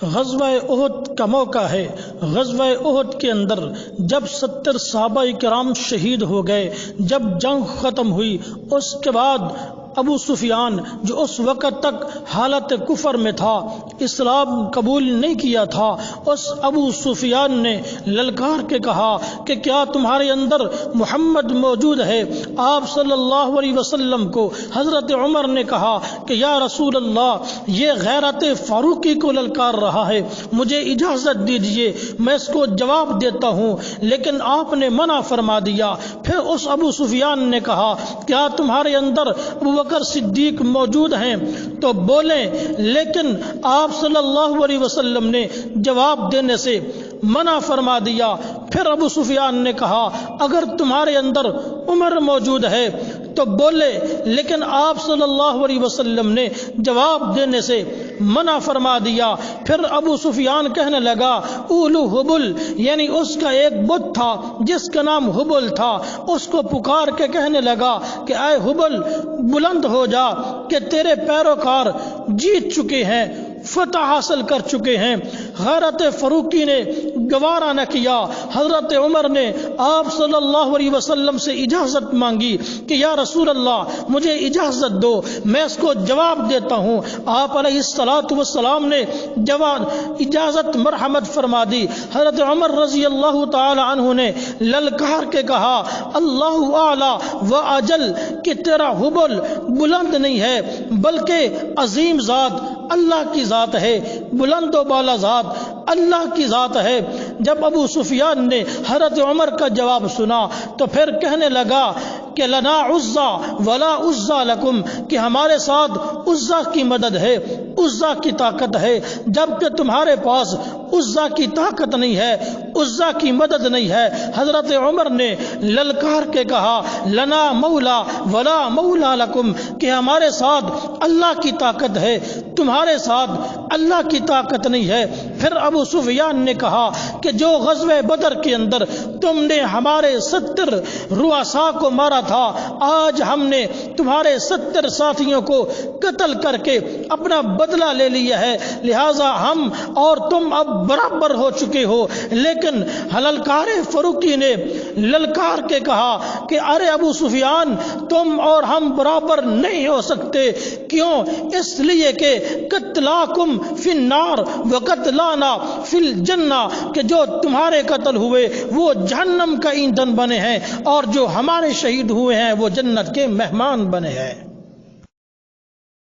غزوہ احد کا موقع ہے۔ غزوہ احد کے اندر جب 70 صحابہ کرام شہید ہو گئے، جب جنگ ختم ہوئی، اس کے بعد ابو سفیان جو اس وقت تک حالت کفر میں تھا، اسلام قبول نہیں کیا تھا، اس ابو سفیان نے للکار کے کہا کہ کیا تمہارے اندر محمد موجود ہے؟ آپ صلی اللہ علیہ وسلم کو حضرت عمر نے کہا کہ یا رسول اللہ، یہ غیرت فاروقی کو للکار رہا ہے، مجھے اجازت دیجئے میں اس کو جواب دیتا ہوں، لیکن آپ نے منع فرما دیا۔ پھر اس ابو سفیان نے کہا کیا تمہارے اندر ابو بکر صدیق موجود ہیں؟ تو بولیں، لیکن آپ صلی اللہ علیہ وسلم نے جواب دینے سے منع فرما دیا۔ پھر ابو سفیان نے کہا اگر تمہارے اندر عمر موجود ہے تو بولے، لیکن آپ صلی اللہ علیہ وسلم نے جواب دینے سے منع فرما دیا۔ پھر ابو سفیان کہنے لگا اولو حبل، یعنی اس کا ایک بت تھا جس کا نام حبل تھا، اس کو پکار کے کہنے لگا کہ اے حبل بلند ہو جا کہ تیرے پیروکار جیت چکے ہیں، فتح حاصل کر چکے ہیں۔ غیرت فاروقی نے گوارا نہ کیا۔ حضرت عمر نے آپ صلی اللہ علیہ وسلم سے اجازت مانگی کہ یا رسول اللہ مجھے اجازت دو، میں اس کو جواب دیتا ہوں۔ آپ علیہ الصلوۃ والسلام نے اجازت مرحمت فرما دی۔ حضرت عمر رضی اللہ تعالی عنہ نے للکار کے کہا اللہ اعلی و اجل، کہ تیرا حبل بلند نہیں ہے بلکہ عظیم ذات اللہ کی ذات ہے، بلند و بالا ذات اللہ کی ذات ہے۔ جب ابو سفیان نے حضرت عمر کا جواب سنا تو پھر کہنے لگا کہ لنا عزا ولا عزا لکم، کہ ہمارے ساتھ عزا کی مدد ہے، عزا کی طاقت ہے، جبکہ تمہارے پاس عزا کی طاقت نہیں ہے، عزا کی مدد نہیں ہے۔ حضرت عمر نے للکار کے کہا لنا مولا ولا مولا لکم، کہ ہمارے ساتھ اللہ کی طاقت ہے، تمہارے ساتھ اللہ کی طاقت نہیں ہے۔ پھر ابو سفیان نے کہا کہ جو غزوہ بدر کے اندر تم نے ہمارے 70 رؤساء کو مارا تھا، آج ہم نے تمہارے 70 ساتھیوں کو قتل کر کے اپنا بدلہ لے لیا ہے، لہٰذا ہم اور تم اب برابر ہو چکے ہو۔ لیکن للکار فاروقی نے للکار کے کہا کہ ارے ابو سفیان، تم اور ہم برابر نہیں ہو سکتے۔ کیوں؟ اس لیے کہ قتلاکم فی النار و قتلانا فی الجنہ، کہ جو تمہارے قتل ہوئے وہ جہنم کا ایندھن بنے ہیں اور جو ہمارے شہید ہوئے ہیں وہ جنت کے مہمان بنے ہیں۔